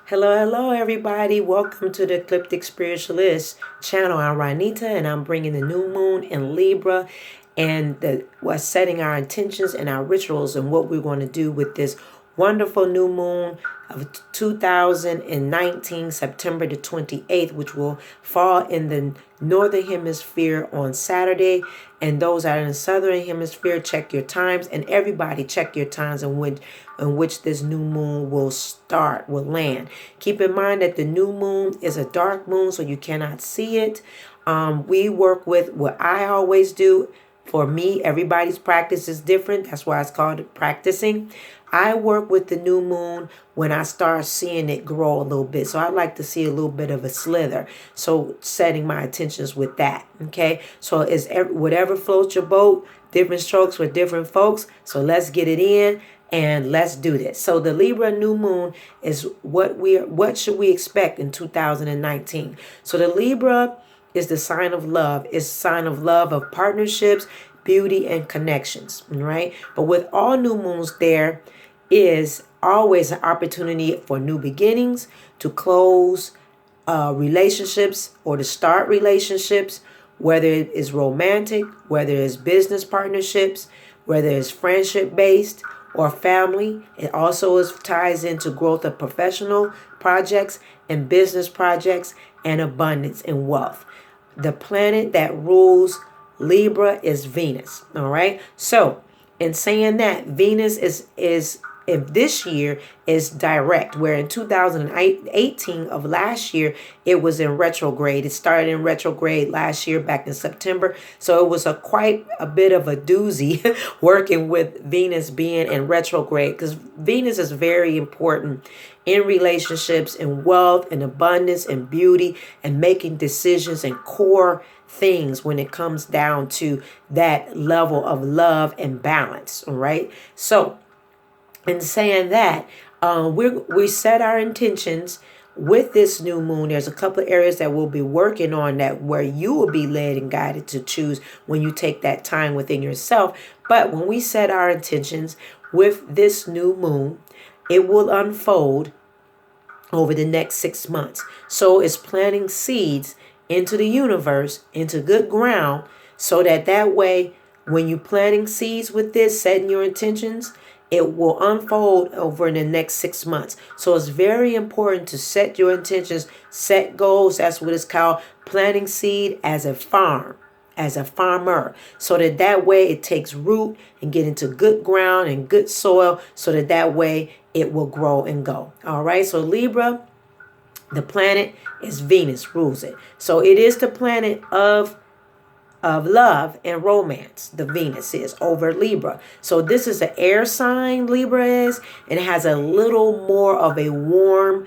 Hello, hello, everybody. Welcome to the Ecliptic Spiritualist channel. I'm Ranita, and I'm bringing the new moon in Libra, and we're setting our intentions and our rituals and what we're going to do with this wonderful new moon of 2019, September the 28th, which will fall in the northern hemisphere on Saturday. And those that are in the southern hemisphere, check your times, and everybody check your times in which this new moon will land. Keep in mind that the new moon is a dark moon, so you cannot see it. We work with what I always do. For me, everybody's practice is different. That's why it's called practicing. I work with the new moon when I start seeing it grow a little bit. So I like to see a little bit of a slither. So setting my intentions with that. Okay. So it's whatever floats your boat, different strokes for different folks. So let's get it in and let's do this. So the Libra new moon is what should we expect in 2019? So the Libra is the sign of love. It's a sign of love, of partnerships, beauty, and connections, right? But with all new moons, there is always an opportunity for new beginnings, to close relationships or to start relationships, whether it is romantic, whether it's business partnerships, whether it's friendship based or family. It also ties into growth of professional projects and business projects and abundance and wealth. The planet that rules Libra is Venus. All right. So in saying that, Venus is if this year is direct, where in 2018 of last year, it was in retrograde. It started in retrograde last year back in September. So it was quite a bit of a doozy working with Venus being in retrograde, because Venus is very important in relationships and wealth and abundance and beauty and making decisions and core things when it comes down to that level of love and balance. All right. So in saying that, we set our intentions with this new moon. There's a couple of areas that we'll be working on that where you will be led and guided to choose when you take that time within yourself. But when we set our intentions with this new moon, it will unfold over the next 6 months. So it's planting seeds into the universe, into good ground, so that way, when you're planting seeds with this, setting your intentions, it will unfold over in the next 6 months. So it's very important to set your intentions, set goals. That's what it's called, planting seed as a farm, as a farmer, so that way it takes root and get into good ground and good soil, so that way it will grow and go. All right. So Libra, the planet is Venus, rules it. So it is the planet of love and romance. The Venus is over Libra. So this is an air sign, Libra is, and it has a little more of a warm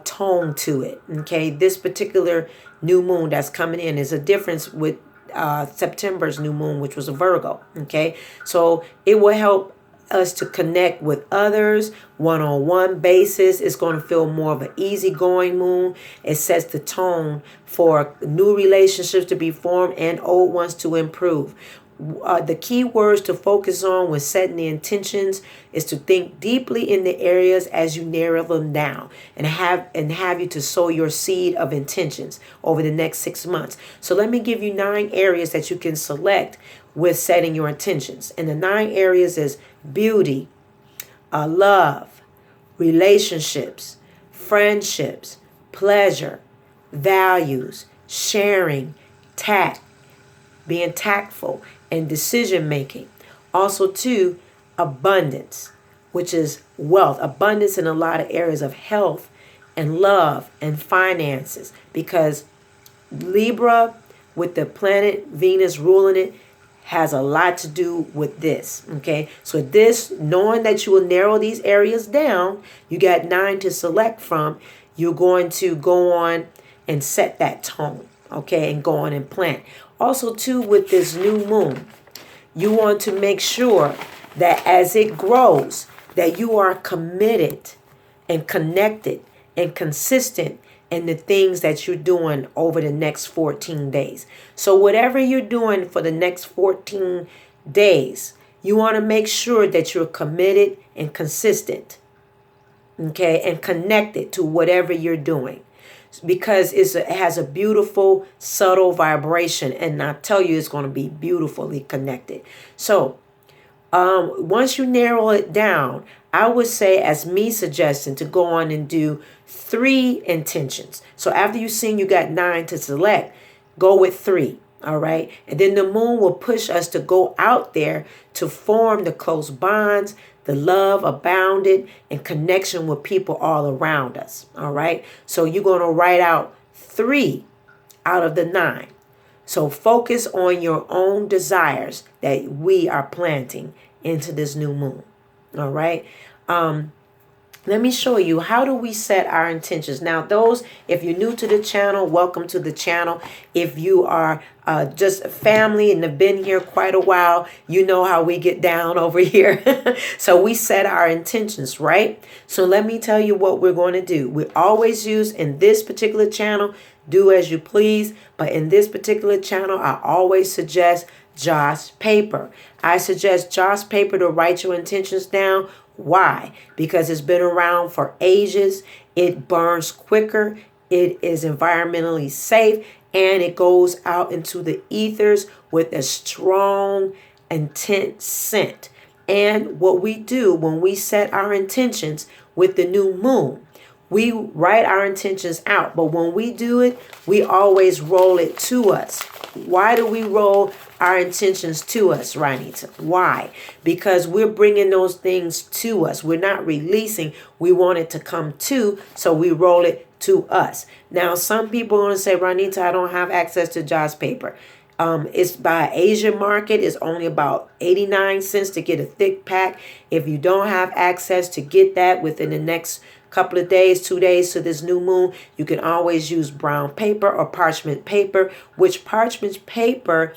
tone to it. Okay, this particular new moon that's coming in is a difference with September's new moon, which was a Virgo. Okay, so it will help us to connect with others one-on-one basis. It's going to feel more of an easygoing moon. It sets the tone for new relationships to be formed and old ones to improve. The key words to focus on when setting the intentions is to think deeply in the areas as you narrow them down, and have you to sow your seed of intentions over the next 6 months. So let me give you 9 areas that you can select with setting your intentions. And the 9 areas is beauty, love, relationships, friendships, pleasure, values, sharing, tact, being tactful, and decision making. Also, too, abundance, which is wealth, abundance in a lot of areas of health and love and finances, because Libra, with the planet Venus ruling it, has a lot to do with this. Okay, so this, knowing that you will narrow these areas down, you got 9 to select from. You're going to go on and set that tone, okay, and go on and plant. Also, too, with this new moon, you want to make sure that as it grows, that you are committed and connected and consistent in the things that you're doing over the next 14 days. So whatever you're doing for the next 14 days, you want to make sure that you're committed and consistent. okay, and connect it to whatever you're doing, because it has a beautiful, subtle vibration, and I tell you, it's going to be beautifully connected. So once you narrow it down, I would say, as me suggesting, to go on and do 3 intentions. So after you've seen you got 9 to select, go with 3. All right. And then the moon will push us to go out there to form the close bonds, the love abounded, and connection with people all around us. All right. So you're going to write out 3 out of the 9. So focus on your own desires that we are planting into this new moon. All right. Let me show you, how do we set our intentions? Now, those, if you're new to the channel, welcome to the channel. If you are just a family and have been here quite a while, you know how we get down over here. So we set our intentions, right? So let me tell you what we're going to do. We always use, in this particular channel, do as you please. But in this particular channel, I always suggest Joss paper. I suggest Joss paper to write your intentions down. Why? Because it's been around for ages. It burns quicker. It is environmentally safe. And it goes out into the ethers with a strong, intense scent. And what we do when we set our intentions with the new moon, we write our intentions out. But when we do it, we always roll it to us. Why do we roll our intentions to us, Ranita? Why? Because we're bringing those things to us. We're not releasing. We want it to come to, so we roll it to us. Now, some people are going to say, Ranita, I don't have access to Joss paper. It's by Asian market. It's only about 89 cents to get a thick pack. If you don't have access to get that within the next couple of days, 2 days to this new moon, you can always use brown paper or parchment paper, which parchment paper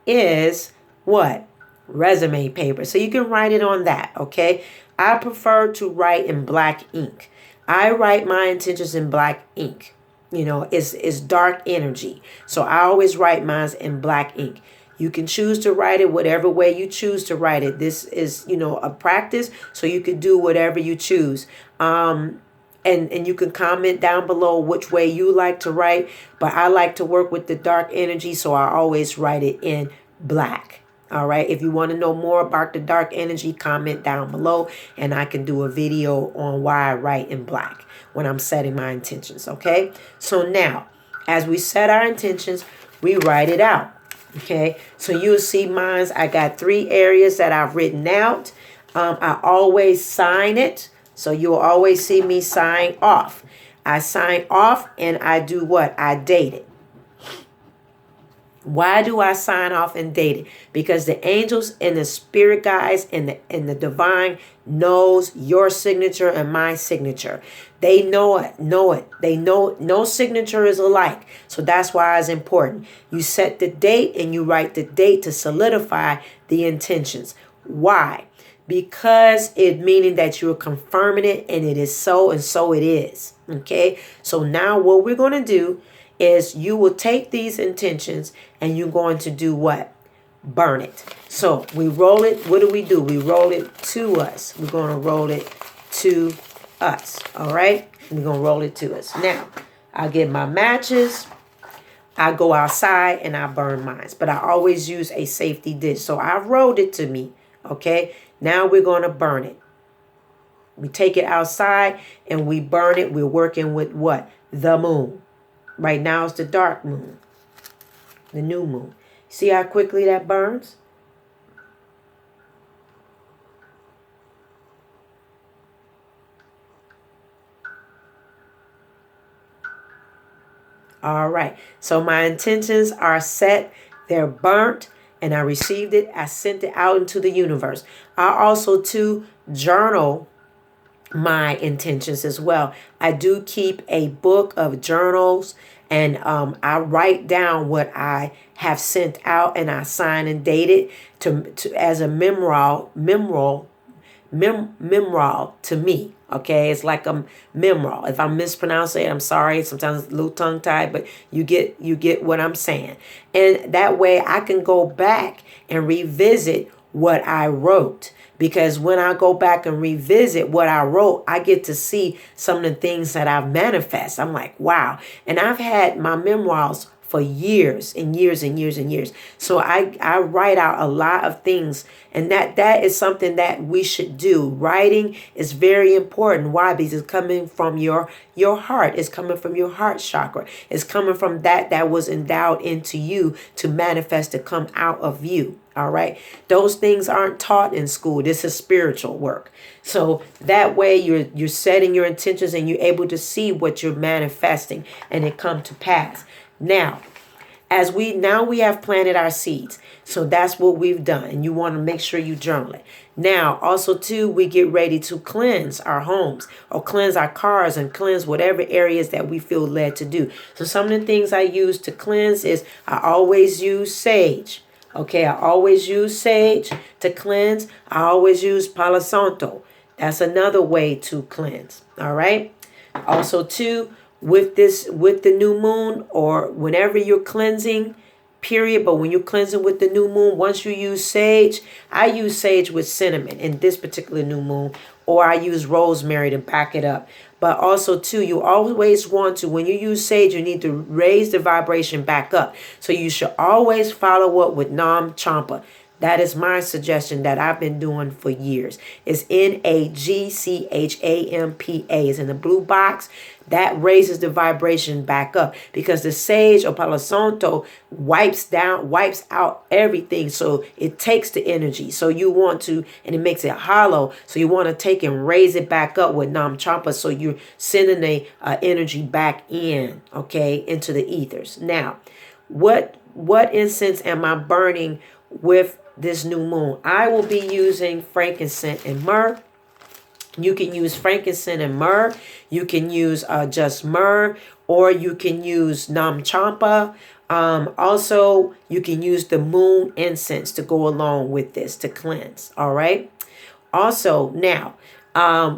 is what? Resume paper. So you can write it on that, okay? I prefer to write in black ink. I write my intentions in black ink. You know, it's dark energy. So I always write mine in black ink. You can choose to write it whatever way you choose to write it. This is, you know, a practice, so you can do whatever you choose. And you can comment down below which way you like to write. But I like to work with the dark energy, so I always write it in black. All right. If you want to know more about the dark energy, comment down below, and I can do a video on why I write in black when I'm setting my intentions. Okay. So now, as we set our intentions, we write it out. Okay. So you'll see mine. I got 3 areas that I've written out. I always sign it. So you'll always see me sign off. I sign off and I do what? I date it. Why do I sign off and date it? Because the angels and the spirit guides and the divine knows your signature and my signature. They know it. They know no signature is alike. So that's why it's important. You set the date and you write the date to solidify the intentions. Why? Because it meaning that you're confirming it, and it is so, and so it is. Okay. So now what we're going to do is you will take these intentions and you're going to do what? Burn it. So we roll it. What do? We roll it to us. We're going to roll it to us. All right. We're going to roll it to us. Now, I get my matches. I go outside and I burn mine. But I always use a safety dish. So I rolled it to me. Okay. Now we're going to burn it. We take it outside and we burn it. We're working with what? The moon. Right now it's the dark moon. The new moon. See how quickly that burns? All right. So my intentions are set. They're burnt. And I received it. I sent it out into the universe. I also, too, journal my intentions as well. I do keep a book of journals, and I write down what I have sent out, and I sign and date it to as a memorial to me. Okay, it's like a memorial. If I'm mispronouncing it, I'm sorry. Sometimes it's a little tongue tied, but you get what I'm saying. And that way I can go back and revisit what I wrote. Because when I go back and revisit what I wrote, I get to see some of the things that I've manifested. I'm like, wow. And I've had my memoirs for years and years and years and years. So I write out a lot of things, and that is something that we should do. Writing is very important. Why? Because it's coming from your heart. It's coming from your heart chakra. It's coming from that was endowed into you to manifest, to come out of you. All right. Those things aren't taught in school. This is spiritual work. So that way you're setting your intentions and you're able to see what you're manifesting and it come to pass. Now, we have planted our seeds. So that's what we've done. And you want to make sure you journal it. Now, also too, we get ready to cleanse our homes or cleanse our cars and cleanse whatever areas that we feel led to do. So some of the things I use to cleanse is I always use sage. Okay, I always use sage to cleanse. I always use Palo Santo. That's another way to cleanse. All right. Also, too, with the new moon or whenever you're cleansing, period. But when you're cleansing with the new moon, once you use sage, I use sage with cinnamon in this particular new moon, or I use rosemary to back it up. But also, too, you always want to, when you use sage, you need to raise the vibration back up. So you should always follow up with Nam Champa. That is my suggestion that I've been doing for years. It's NAGCHAMPA. It's in the blue box. That raises the vibration back up because the sage or Palo Santo wipes out everything. So it takes the energy. So you want to, and it makes it hollow. So you want to take and raise it back up with Nam Champa. So you're sending the energy back in, okay, into the ethers. Now, what incense am I burning with this new moon? I will be using frankincense and myrrh. You can use frankincense and myrrh. You can use just myrrh, or you can use Nam Champa. Also, you can use the moon incense to go along with this to cleanse. All right. Also, now,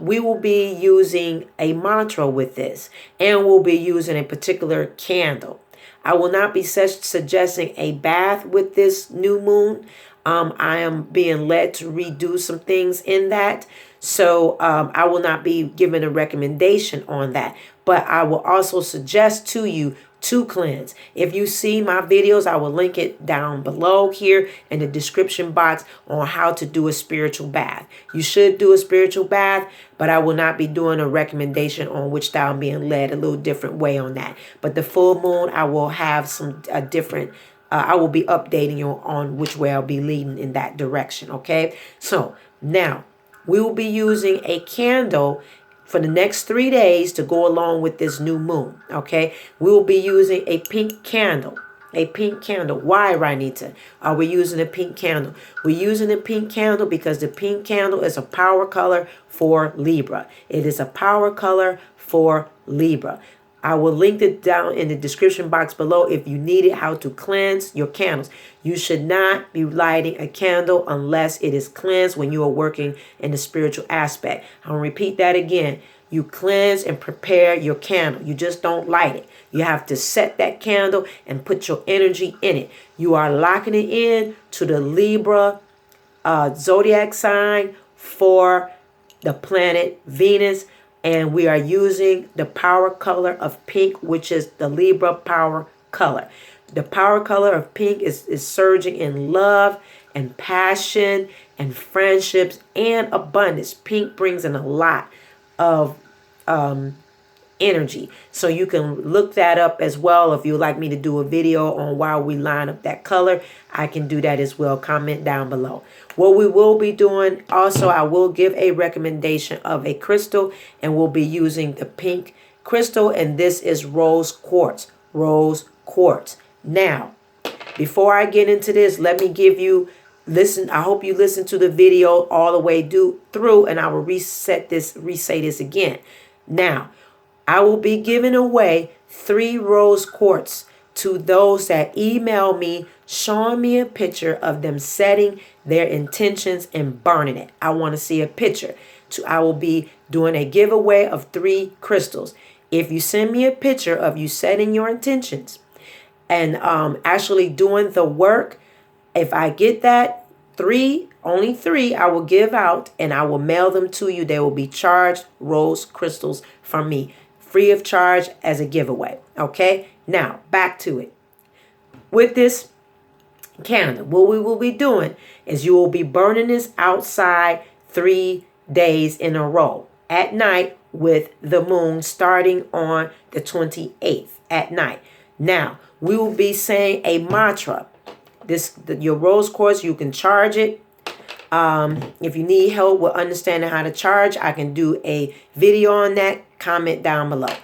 we will be using a mantra with this, and we'll be using a particular candle. I will not be suggesting a bath with this new moon. I am being led to redo some things in that. So I will not be giving a recommendation on that. But I will also suggest to you to cleanse. If you see my videos, I will link it down below here in the description box on how to do a spiritual bath. You should do a spiritual bath, but I will not be doing a recommendation on which style I'm being led, a little different way on that. But the full moon, I will have some different, I will be updating you on which way I'll be leading in that direction. Okay. So now we will be using a candle for the next 3 days to go along with this new moon. Okay. We will be using a pink candle. A pink candle. Why, Ranita, are we using a pink candle? We're using a pink candle because the pink candle is a power color for Libra. It is a power color for Libra. I will link it down in the description box below if you need it, how to cleanse your candles. You should not be lighting a candle unless it is cleansed when you are working in the spiritual aspect. I'll repeat that again. You cleanse and prepare your candle. You just don't light it. You have to set that candle and put your energy in it. You are locking it in to the Libra zodiac sign for the planet Venus. And we are using the power color of pink, which is the Libra power color. The power color of pink is surging in love and passion and friendships and abundance. Pink brings in a lot of energy. So you can look that up as well. If you'd like me to do a video on why we line up that color, I can do that as well. Comment down below. What we will be doing also, I will give a recommendation of a crystal, and we'll be using the pink crystal, and this is rose quartz. Rose quartz. Now, before I get into this, let me give you, listen, I hope you listen to the video all the way through, and I will say this again. Now, I will be giving away 3 rose quartz to those that email me showing me a picture of them setting their intentions and burning it. I want to see a picture. I will be doing a giveaway of 3 crystals. If you send me a picture of you setting your intentions and actually doing the work, if I get that, 3 Only 3 I will give out, and I will mail them to you. They will be charged rose crystals from me, free of charge as a giveaway. Okay, now back to it. With this candle, what we will be doing is you will be burning this outside 3 days in a row at night with the moon starting on the 28th at night. Now, we will be saying a mantra. Your rose quartz, you can charge it. If you need help with understanding how to charge, I can do a video on that. Comment down below.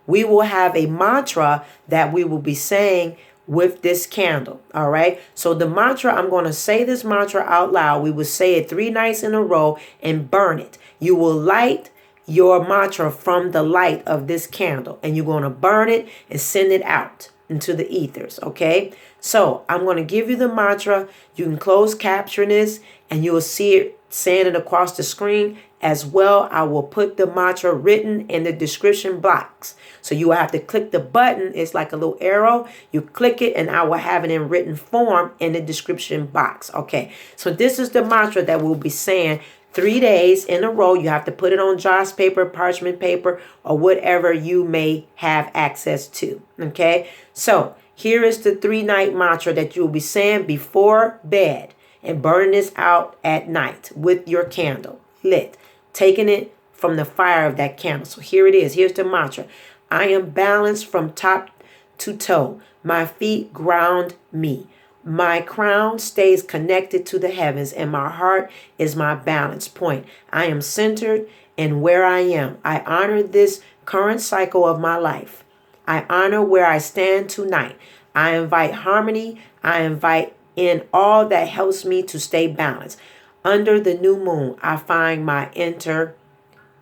We will have a mantra that we will be saying with this candle. All right. So the mantra, I'm going to say this mantra out loud. We will say it 3 nights in a row and burn it. You will light your mantra from the light of this candle, and you're going to burn it and send it out into the ethers. Okay. So I'm going to give you the mantra. You can close caption this and you will see it saying it across the screen. As well, I will put the mantra written in the description box. So you will have to click the button. It's like a little arrow. You click it and I will have it in written form in the description box. Okay, so this is the mantra that we'll be saying 3 days in a row. You have to put it on joss paper, parchment paper, or whatever you may have access to. Okay, so here is the 3-night mantra that you'll be saying before bed and burning this out at night with your candle lit, taking it from the fire of that candle. So here it is. Here's the mantra. I am balanced from top to toe. My feet ground me. My crown stays connected to the heavens, and my heart is my balance point. I am centered in where I am. I honor this current cycle of my life. I honor where I stand tonight. I invite harmony. I invite in all that helps me to stay balanced. Under the new moon, I find my inner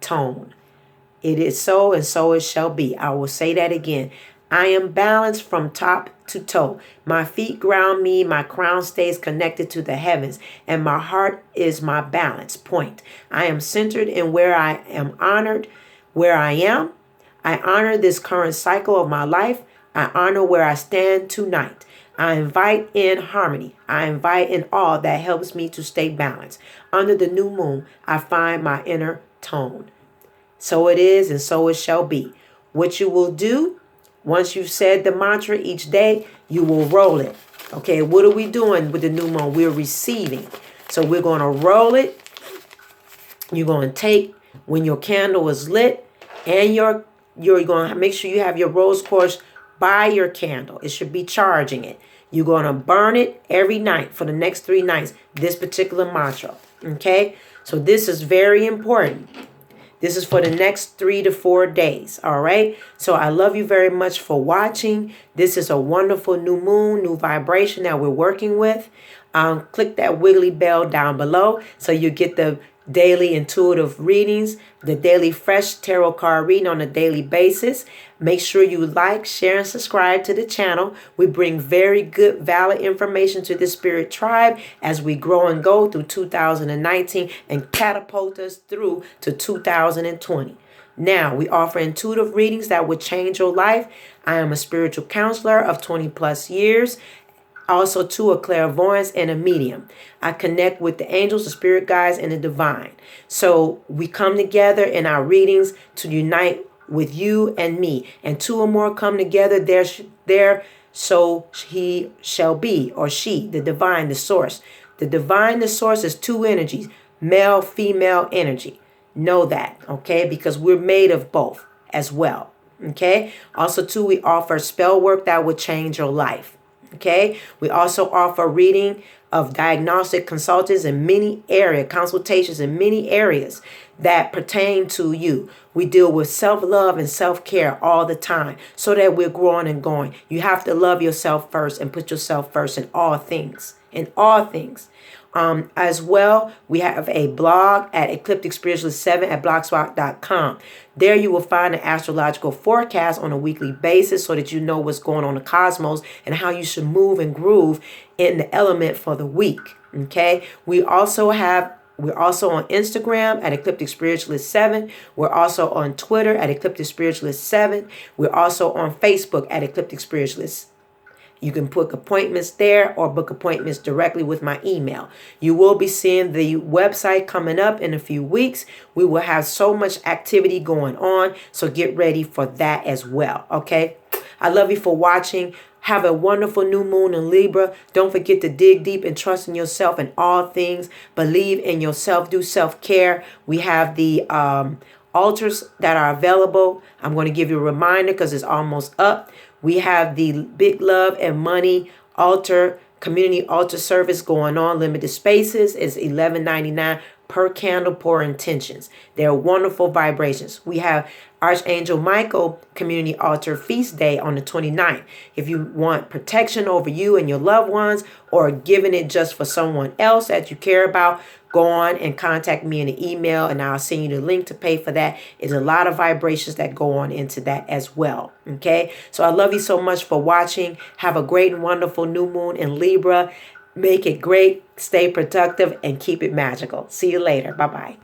tone. It is so, and so it shall be. I will say that again. I am balanced from top to toe. My feet ground me. My crown stays connected to the heavens, and my heart is my balance point. I am centered in where I am honored, where I am. I honor this current cycle of my life. I honor where I stand tonight. I invite in harmony. I invite in all that helps me to stay balanced. Under the new moon, I find my inner tone. So it is, and so it shall be. What you will do, once you've said the mantra each day, you will roll it. Okay, what are we doing with the new moon? We're receiving. So we're going to roll it. You're going to take, when your candle is lit, and you're going to make sure you have your rose quartz by your candle. It should be charging it. You're going to burn it every night for the next 3 nights, this particular mantra. Okay, so this is very important. This is for the next 3 to 4 days. All right. So I love you very much for watching. This is a wonderful new moon, new vibration that we're working with. Click that wiggly bell down below so you get the daily intuitive readings, the daily fresh tarot card reading on a daily basis. Make sure you like, share, and subscribe to the channel. We bring very good, valid information to the spirit tribe as we grow and go through 2019 and catapult us through to 2020. Now, we offer intuitive readings that would change your life. I am a spiritual counselor of 20 plus years. Also, too, a clairvoyance and a medium. I connect with the angels, the spirit guides, and the divine. So we come together in our readings to unite with you and me. And 2 or more come together, there so he shall be, or she, the divine, the source. The divine, the source is 2 energies, male, female energy. Know that, okay? Because we're made of both as well, okay? Also, too, we offer spell work that would change your life. Okay, we also offer reading of diagnostic consultants in many areas, consultations in many areas that pertain to you. We deal with self-love and self-care all the time so that we're growing and going. You have to love yourself first and put yourself first in all things. In all things. As well, we have a blog at eclipticspiritualist7@blogspot.com. There you will find an astrological forecast on a weekly basis so that you know what's going on in the cosmos and how you should move and groove in the element for the week. Okay. We're also on Instagram at Ecliptic Spiritualist 7. We're also on Twitter at Ecliptic Spiritualist 7. We're also on Facebook at Ecliptic Spiritualist. You can book appointments there or book appointments directly with my email. You will be seeing the website coming up in a few weeks. We will have so much activity going on, so get ready for that as well, okay? I love you for watching. Have a wonderful new moon in Libra. Don't forget to dig deep and trust in yourself in all things. Believe in yourself. Do self-care. We have the altars that are available. I'm going to give you a reminder because it's almost up. We have the Big Love and Money altar, community altar service going on. Limited spaces. It's $11.99 per candle, pour intentions. They're wonderful vibrations. We have Archangel Micheal Community Altar Feast Day on the 29th. If you want protection over you and your loved ones, or giving it just for someone else that you care about, go on and contact me in an email and I'll send you the link to pay for that. It's a lot of vibrations that go on into that as well. Okay, so I love you so much for watching. Have a great and wonderful new moon in Libra. Make it great, stay productive, and keep it magical. See you later. Bye-bye.